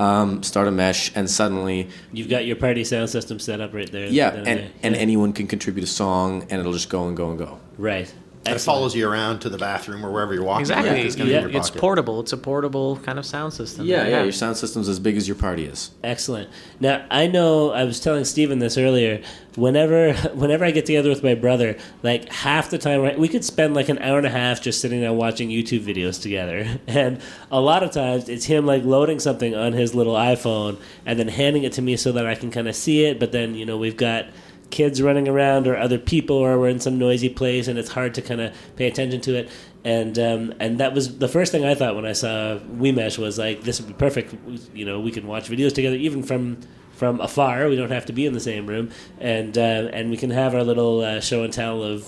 Start a mesh, and suddenly... You've got your party sound system set up right there. Yeah, then and yeah. anyone can contribute a song, and it'll just go and go and go. Right. And it Excellent. follows you around to the bathroom or wherever you're walking. Exactly. Right? It's gonna be in your It's pocket. portable. It's a portable kind of sound system. Yeah, your sound system's as big as your party is. Excellent. Now, I know I was telling Steven this earlier. Whenever I get together with my brother, like half the time, we could spend like an hour and a half just sitting down watching YouTube videos together. And a lot of times it's him like loading something on his little iPhone and then handing it to me so that I can kind of see it. But then, we've got kids running around or other people, or we're in some noisy place and it's hard to kind of pay attention to it. And that was the first thing I thought when I saw WeMesh was like, this would be perfect. We can watch videos together even from afar. We don't have to be in the same room, and we can have our little show and tell of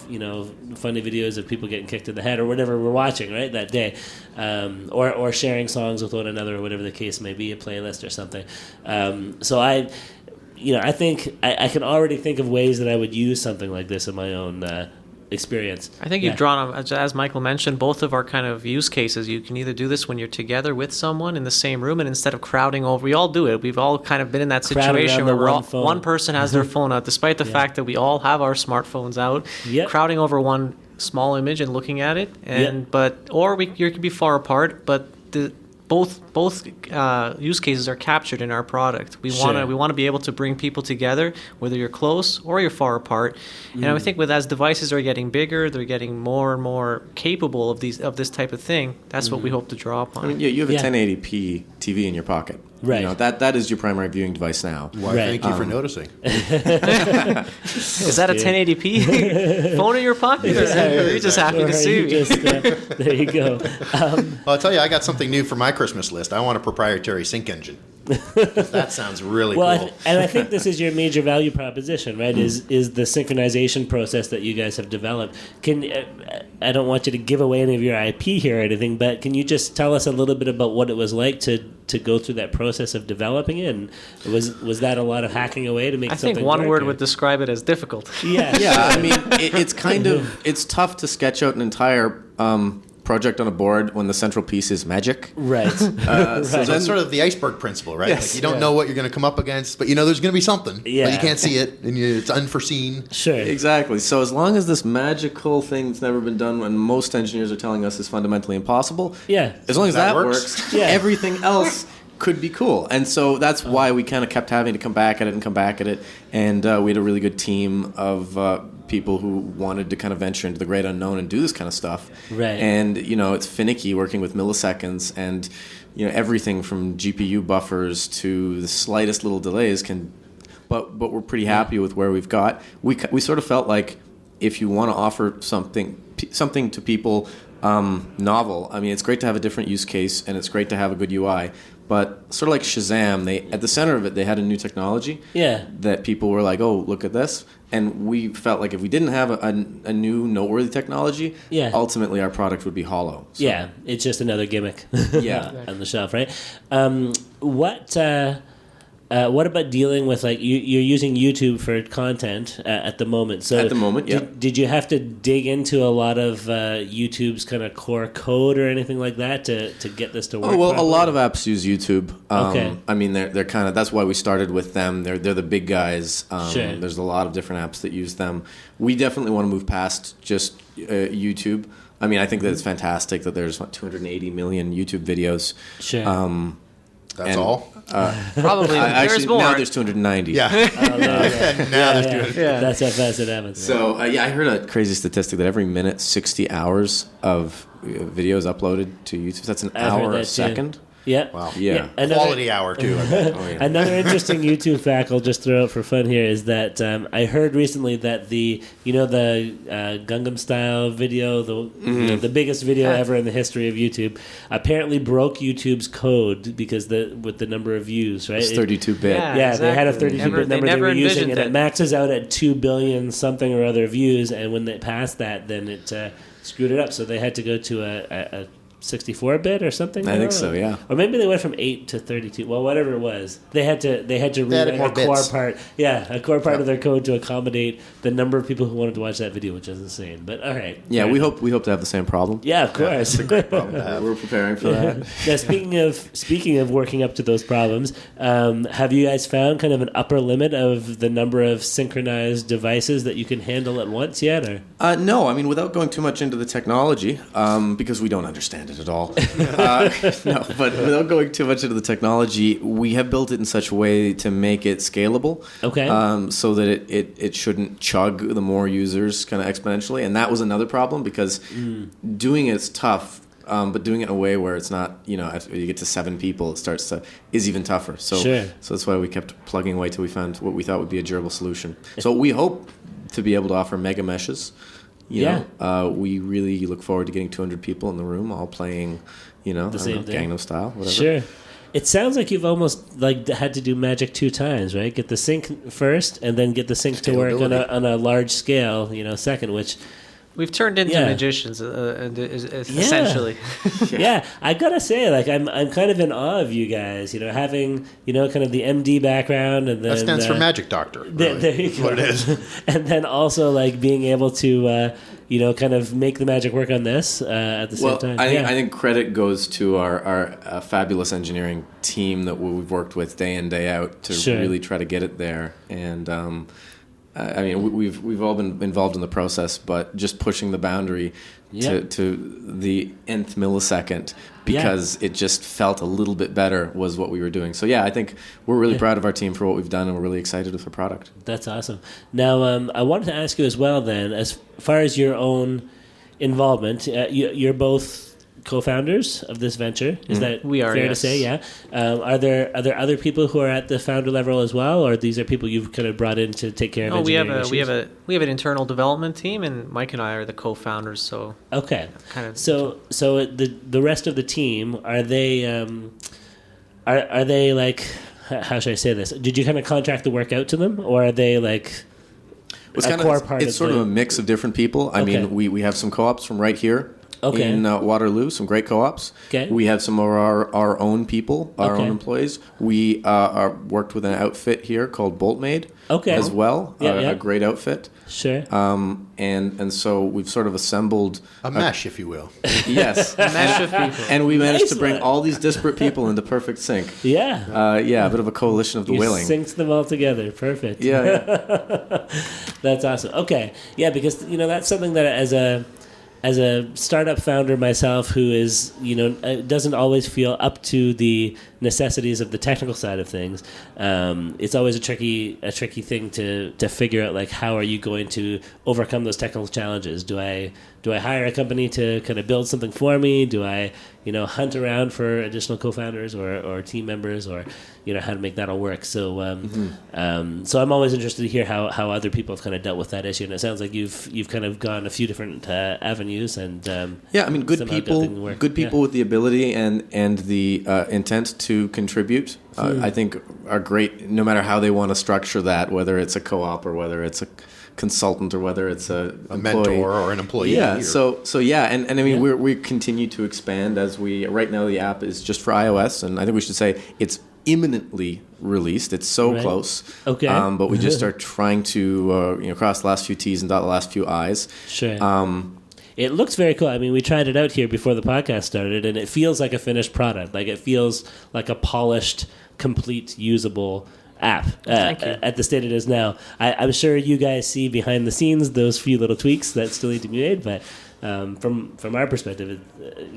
funny videos of people getting kicked in the head or whatever we're watching right that day, or sharing songs with one another or whatever the case may be, a playlist or something. So I think I can already think of ways that I would use something like this in my own experience. I think you've drawn, as Michael mentioned, both of our kind of use cases. You can either do this when you're together with someone in the same room, and instead of crowding over, we all do it. We've all kind of been in that Crowded situation around where the one phone. one person has their phone out, despite the fact that we all have our smartphones out, Yep. crowding over one small image and looking at it. And you could be far apart, but both use cases are captured in our product. We want to be able to bring people together, whether you're close or you're far apart. And I think as devices are getting bigger, they're getting more and more capable of this type of thing. That's what we hope to draw upon. I mean, you have a 1080p TV in your pocket. Right. That is your primary viewing device now. Why, thank you for noticing. Is that a 1080p phone in your pocket, or are you just happy to see me? There you go. Well, I'll tell you, I got something new for my Christmas list. I want a proprietary sync engine. That sounds really cool. I think this is your major value proposition, right? Is the synchronization process that you guys have developed. I don't want you to give away any of your IP here or anything, but can you just tell us a little bit about what it was like to go through that process of developing it? And was that a lot of hacking away to make something work? I think one word would describe it as difficult. Yeah. Yeah, I mean, it's tough to sketch out an entire project on a board when the central piece is magic. Right. So that's sort of the iceberg principle, right? Yes. Like you don't know what you're going to come up against, but there's going to be something. Yeah. But you can't see it, and it's unforeseen. Sure. Exactly. So as long as this magical thing that's never been done, and most engineers are telling us is fundamentally impossible, Yeah. as long as that works, Yeah. everything else could be cool. And so that's why we kind of kept having to come back at it. And we had a really good team of people who wanted to kind of venture into the great unknown and do this kind of stuff. Right. And, it's finicky working with milliseconds, and, everything from GPU buffers to the slightest little delays but we're pretty happy with where we've got. We sort of felt like if you want to offer something to people novel, I mean, it's great to have a different use case, and it's great to have a good UI. But sort of like Shazam, at the center of it, they had a new technology that people were like, oh, look at this. And we felt like if we didn't have a new noteworthy technology, ultimately our product would be hollow. So. Yeah, it's just another gimmick on the shelf, right? What about dealing with, like, you're using YouTube for content at the moment? So at the moment, yeah. Did you have to dig into a lot of YouTube's kind of core code or anything like that to get this to work? Oh, well, properly? a lot of apps use YouTube. Okay. I mean, they're kind of, that's why we started with them. They're the big guys. Sure. There's a lot of different apps that use them. We definitely want to move past just YouTube. I mean, I think that it's fantastic that there's 280 million YouTube videos. Sure. That's all? Probably. There's more. Now there's 290. Yeah. That's how fast it happens. So, I heard a crazy statistic that every minute, 60 hours of video is uploaded to YouTube. That's an hour a second. Yeah. Wow. Yeah. Quality hour, too. I bet. Oh, yeah. Another interesting YouTube fact I'll just throw out for fun here is that I heard recently that the Gangnam Style video, the biggest video ever in the history of YouTube, apparently broke YouTube's code because with the number of views, right? It's 32-bit. Yeah, they had a 32-bit number they were using, and it it. maxes out at 2 billion something or other views, and when they passed that, then it screwed it up. So they had to go to a 64-bit or something. I think so, yeah. Or maybe they went from 8 to 32. Well, whatever it was, they had to rewrite more a core bits. part. Yeah, a core part of their code to accommodate the number of people who wanted to watch that video, which is insane. But all right. Yeah, we hope to have the same problem. Yeah, of course. We're preparing for that. Now, speaking of working up to those problems, have you guys found kind of an upper limit of the number of synchronized devices that you can handle at once yet? Or No, I mean, without going too much into the technology, because we don't understand it at all. No, but without going too much into the technology, we have built it in such a way to make it scalable. Okay. So that it shouldn't chug the more users kind of exponentially. And that was another problem because doing it's tough. But doing it in a way where it's not, after you get to 7 people, is even tougher. So, Sure. So that's why we kept plugging away till we found what we thought would be a durable solution. So we hope to be able to offer mega meshes. We really look forward to getting 200 people in the room, all playing, the same thing. Gangnam Style, whatever. Sure. It sounds like you've almost had to do magic 2 times, right? Get the sync first, and then get the sync to work on a large scale, second, which. We've turned into magicians, essentially. Yeah, I gotta say, like, I'm kind of in awe of you guys. Having kind of the MD background, and then That stands for Magic Doctor. Really. There you go. What it is. And then also like being able to kind of make the magic work on this at the same time. I think credit goes to our fabulous engineering team that we've worked with day in, day out to really try to get it there. And I mean, we've all been involved in the process, but just pushing the boundary to the nth millisecond because it just felt a little bit better was what we were doing. So I think we're really proud of our team for what we've done, and we're really excited with the product. That's awesome. Now, I wanted to ask you as well then, as far as your own involvement, you're both co-founders of this venture. Is that We are, fair to yes. say? Yeah. Are there other people who are at the founder level as well, or these are people you've kind of brought in to take care of No, we have engineering issues? we have an internal development team, and Mike and I are the co-founders. So Okay. kind of So the rest of the team, are they like, how should I say this? Did you kind of contract the work out to them, or are they like It's a kind core of part it's of sort the, of a mix of different people. I Okay. mean, we have some co-ops from right here Okay. in Waterloo, some great co-ops. Okay. We have some of our own people, our Okay. own employees. We are worked with an outfit here called Boltmade Okay. as well, Yeah, yeah. a great outfit. Sure. And so we've sort of assembled A mesh, if you will. yes, mesh of people. and we managed to Nice bring one. all these disparate people into perfect sync. Yeah. Yeah, a bit of a coalition of the You willing. synced them all together. Perfect. Yeah, That's awesome. Okay. Yeah, because that's something that as a startup founder myself, who is doesn't always feel up to the necessities of the technical side of things, it's always a tricky thing to figure out, like, how are you going to overcome those technical challenges? Do I hire a company to kind of build something for me? Do I hunt around for additional co-founders or team members, or how to make that all work? So so I'm always interested to hear how other people have kind of dealt with that issue, and it sounds like you've kind of gone a few different avenues, and yeah. I mean, good somehow got people, things to work. good people Yeah. with the ability and the intent to contribute. I think are great, no matter how they want to structure that, whether it's a co-op or whether it's a consultant or whether it's a employee. Mentor or an employee. Yeah. or- So yeah, and I mean Yeah. we continue to expand as we right now the app is just for iOS, and I think we should say it's imminently released. It's so Right. close. Okay. But we just are trying to cross the last few T's and dot the last few I's. Sure. Um, It looks very cool. I mean, we tried it out here before the podcast started, and it feels like a finished product. Like, it feels like a polished, complete, usable app Thank you. at the state it is now. I'm sure you guys see behind the scenes those few little tweaks that still need to be made, but from our perspective,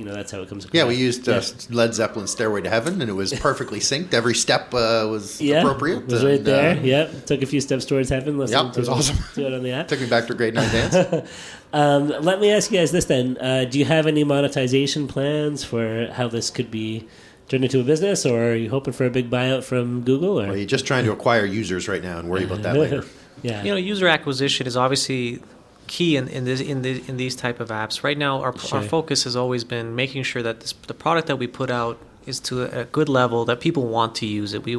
that's how it comes across. Yeah, we used Led Zeppelin's Stairway to Heaven, and it was perfectly synced. Every step was Yeah, appropriate. it was right and, there. Yep, took a few steps towards heaven. Listening Yep, it was awesome. to it on the app. Took me back to a grade 9 dance. Let me ask you guys this then: do you have any monetization plans for how this could be turned into a business, or are you hoping for a big buyout from Google? Or Or are you just trying to acquire users right now and worry about that later? yeah, User acquisition is obviously key in these type of apps. Right now, our Sure. focus has always been making sure that the product that we put out is to a good level that people want to use it. We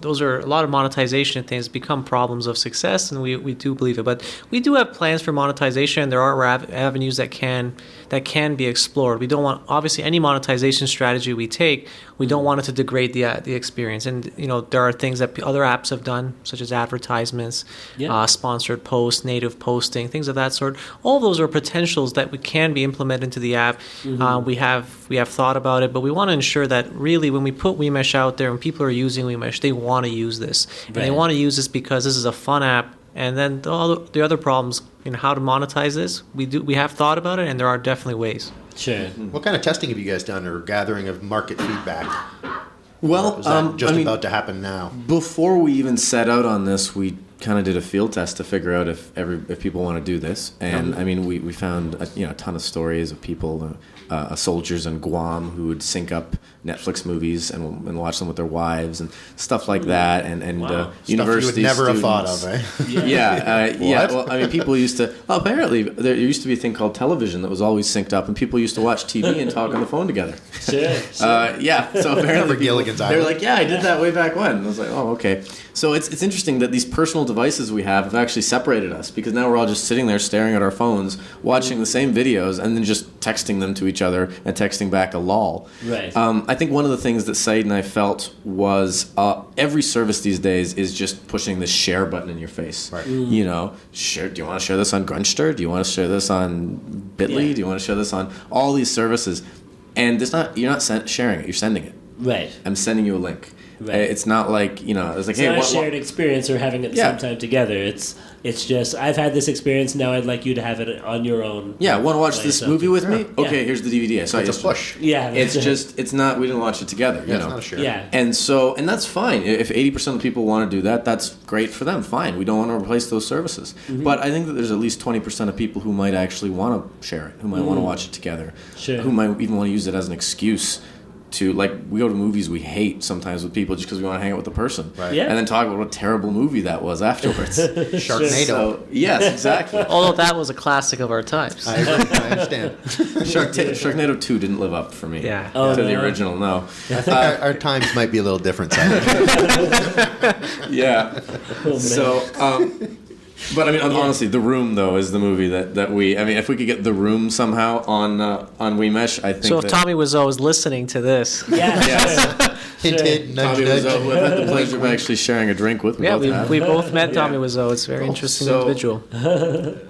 those are a lot of monetization things become problems of success, and we do believe it. But we do have plans for monetization, and there are avenues that can be explored. We don't want, obviously, any monetization strategy we take, we don't want it to degrade the experience. And there are things that other apps have done, such as advertisements, Yeah. sponsored posts, native posting, things of that sort. All those are potentials that can be implemented into the app. We have thought about it, but we want to ensure that really when we put WeMesh out there and people are using WeMesh, they want to use this. And they Right. want to use this because this is a fun app. And then the other problems, how to monetize this, we have thought about it, and there are definitely ways. sure. What kind of testing have you guys done, or gathering of market feedback? well, Or is that just I mean, about to happen now? before we even set out on this, we kind of did a field test to figure out if people want to do this, and I mean we found a ton of stories of people, soldiers in Guam who would sync up Netflix movies and watch them with their wives and stuff like that, and Wow. university Stuff you would never have thought students. of, eh? Yeah. What? Well, I mean, people used to. Well, apparently, there used to be a thing called television that was always synced up, and people used to watch TV and talk on the phone together. Sure. Yeah. So apparently, Remember people, Gilligan's they're Island? like, "Yeah, I did that way back when." And I was like, "Oh, okay." So it's interesting that these personal devices we have actually separated us, because now we're all just sitting there staring at our phones, watching the same videos, and then just texting them to each other and texting back a lol. Right. I think one of the things that Saeed and I felt was every service these days is just pushing the share button in your face. Right. Share. Do you want to share this on Grunster? Do you want to share this on Bitly? Yeah. Do you want to share this on all these services? And you're not sharing it. You're sending it. Right. I'm sending you a link. Right. It's not like, it's like, It's not a shared experience or having it at the same time together. It's just, I've had this experience, now I'd like you to have it on your own. Yeah, want to watch this movie with me? Okay, Yeah. here's the DVD. I saw It's it a push. Yeah. It's not, we didn't watch it together, Yeah, it's not a share. Yeah. And that's fine. If 80% of the people want to do that, that's great for them. Fine. We don't want to replace those services. Mm-hmm. But I think that there's at least 20% of people who might actually want to share it, who might want to watch it together, Sure. who might even want to use it as an excuse to, like, we go to movies we hate sometimes with people just because we want to hang out with the person. Right. Yeah. And then talk about what a terrible movie that was afterwards. Sharknado. So, yes, exactly. Although that was a classic of our times. I understand. Sharknado 2 didn't live up for me Yeah. Oh, to the no. original, no. I think our times might be a little different. Simon. Yeah. Oh, man. So, but I mean, honestly, The Room though is the movie that we. I mean, if we could get The Room somehow on WeMesh, I think. So if that Tommy Wiseau is listening to this, Yeah. Yes. Hint, hint, nudge, Tommy nudge. Wiseau, who I've had the pleasure of actually sharing a drink with. yeah, both we have. both met Tommy Wiseau. It's a very interesting So- individual.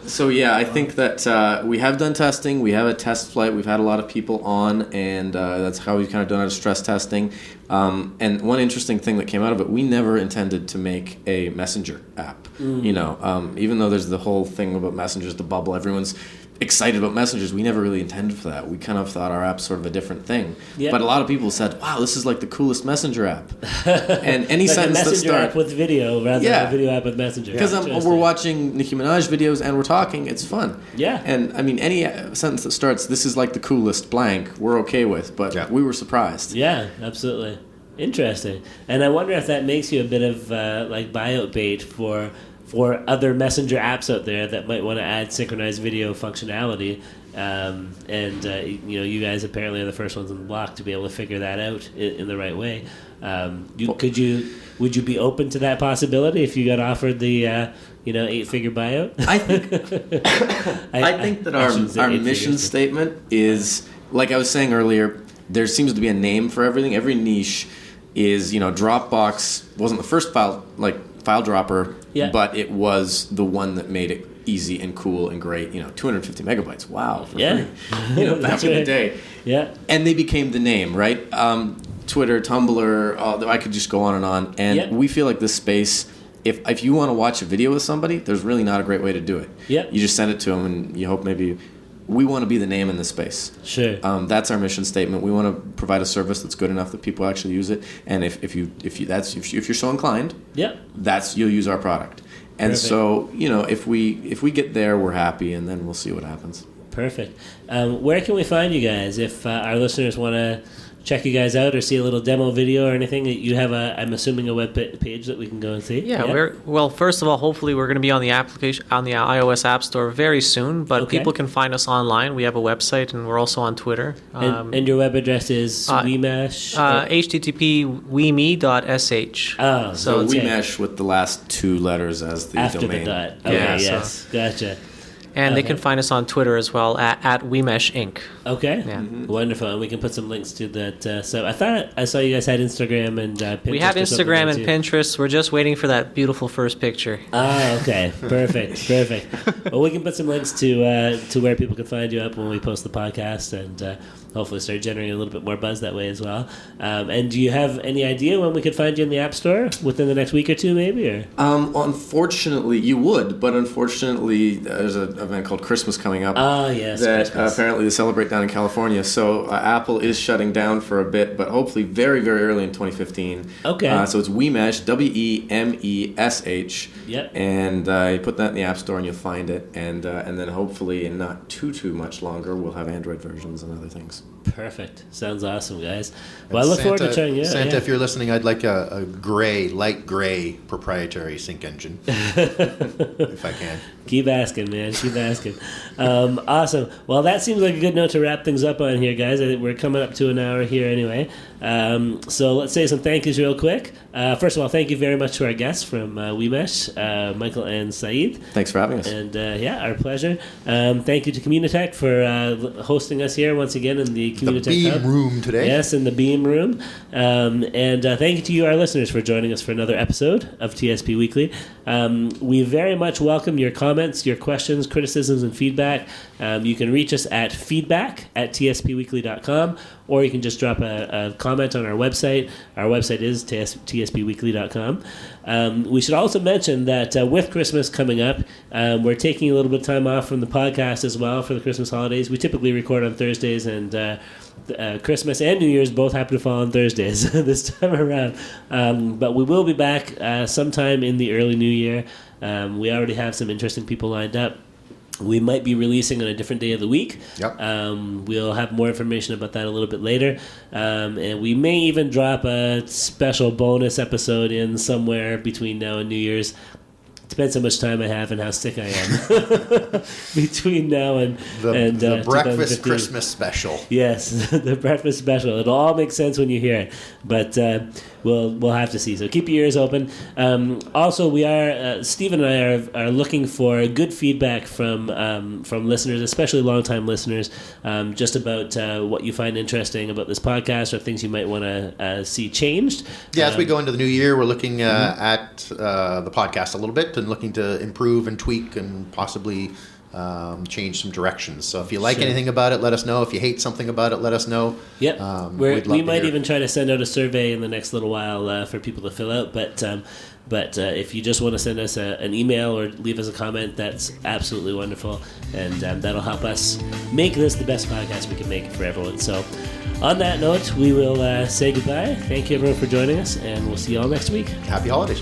So yeah, I think that we have done testing. We have a test flight. We've had a lot of people on, and that's how we've kind of done our stress testing. And one interesting thing that came out of it, we never intended to make a messenger app. Even though there's the whole thing about messengers, the bubble, everyone's excited about messengers. We never really intended for that. We kind of thought our app's sort of a different thing. Yep. But a lot of people said, "Wow, this is like the coolest messenger app." And any Like a sentence that messenger starts app with video rather Yeah. than a video app with messenger. because Interesting. we're watching Nicki Minaj videos and we're talking, it's fun. Yeah. And I mean, any sentence that starts, "This is like the coolest blank," we're okay with. But Yeah. we were surprised. Yeah, absolutely. Interesting. And I wonder if that makes you a bit of like buyout bait for other messenger apps out there that might want to add synchronized video functionality. You guys apparently are the first ones on the block to be able to figure that out in the right way. Would you be open to that possibility if you got offered the 8-figure buyout? I think I think that our shouldn't say our 8 mission figures. statement is, like I was saying earlier, there seems to be a name for everything. Every niche is, Dropbox wasn't the first file dropper, Yeah. but it was the one that made it easy and cool and great. 250 megabytes. Wow. For Yeah. free. Back That's in the right. day. Yeah. And they became the name, right? Twitter, Tumblr, I could just go on. And Yep. we feel like this space, if you want to watch a video with somebody, there's really not a great way to do it. Yep. You just send it to them and you hope maybe... We want to be the name in this space. Sure. That's our mission statement. We want to provide a service that's good enough that people actually use it. And if you're so inclined, Yep. you'll use our product. And Perfect. so, if we get there, we're happy, and then we'll see what happens. Perfect. Where can we find you guys if our listeners want to check you guys out or see a little demo video or anything? You have I'm assuming a web page that we can go and see. Yeah, first of all, hopefully we're going to be on the application on the iOS App Store very soon. But Okay. people can find us online. We have a website, and we're also on Twitter. And your web address is WeMesh. HTTP weeme.sh. Oh, So it's we mesh with the last 2 letters as the after domain. the dot. Okay, Yeah, yes, gotcha. And they Okay. can find us on Twitter as well at WeMesh Inc. Okay, Yeah. Wonderful. And we can put some links to that. So I thought I saw you guys had Instagram and Pinterest. We have or something Instagram there and too. Pinterest. We're just waiting for that beautiful first picture. Ah, okay, perfect. Well, we can put some links to where people can find you up when we post the podcast, and hopefully start generating a little bit more buzz that way as well. And do you have any idea when we could find you in the App Store within the next week or two, maybe? Or Unfortunately, you would, but unfortunately, there's an event called Christmas coming up. yes, that Christmas. apparently they celebrate down in California. So Apple is shutting down for a bit, but hopefully very, very early in 2015. Okay. So it's WeMesh, WEMESH. Yep. And you put that in the App Store and you'll find it. And then hopefully in not too much longer, we'll have Android versions and other things. Perfect. Sounds awesome, guys. Well, I look forward to trying it out. Santa, yeah. if you're listening, I'd like a light gray proprietary sync engine, if I can. Keep asking, man. Keep asking. Awesome. Well, that seems like a good note to wrap things up on here, guys. I think we're coming up to an hour here anyway. So let's say some thank yous real quick. First of all, thank you very much to our guests from WeMesh, Michael and Saeed. Thanks for having us. And our pleasure. Thank you to Communitech for hosting us here once again in the The Communitech Beam Hub. Room today. Yes, in the Beam Room. And thank you to you, our listeners, for joining us for another episode of TSP Weekly. We very much welcome your comments, your questions, criticisms, and feedback. You can reach us at feedback@tspweekly.com, or you can just drop a comment on our website. Our website is tspweekly.com. We should also mention that with Christmas coming up, we're taking a little bit of time off from the podcast as well for the Christmas holidays. We typically record on Thursdays, and Christmas and New Year's both happen to fall on Thursdays this time around. But we will be back sometime in the early new year. We already have some interesting people lined up. We might be releasing on a different day of the week. Yep. We'll have more information about that a little bit later. And we may even drop a special bonus episode in somewhere between now and New Year's. Depends how much time I have and how sick I am between now and the breakfast 2015. Christmas special. Yes, the breakfast special. It'll all make sense when you hear it, but we'll have to see. So keep your ears open. Also, we are Stephen and I are looking for good feedback from listeners, especially longtime listeners, just about what you find interesting about this podcast or things you might want to see changed. Yeah, as we go into the new year, we're looking at the podcast a little bit and looking to improve and tweak and possibly change some directions. So if you like anything about it, let us know. If you hate something about it, let us know. Yep. We might even try to send out a survey in the next little while for people to fill out. But if you just want to send us an email or leave us a comment, that's absolutely wonderful. And that'll help us make this the best podcast we can make for everyone. So on that note, we will say goodbye. Thank you, everyone, for joining us, and we'll see you all next week. Happy holidays.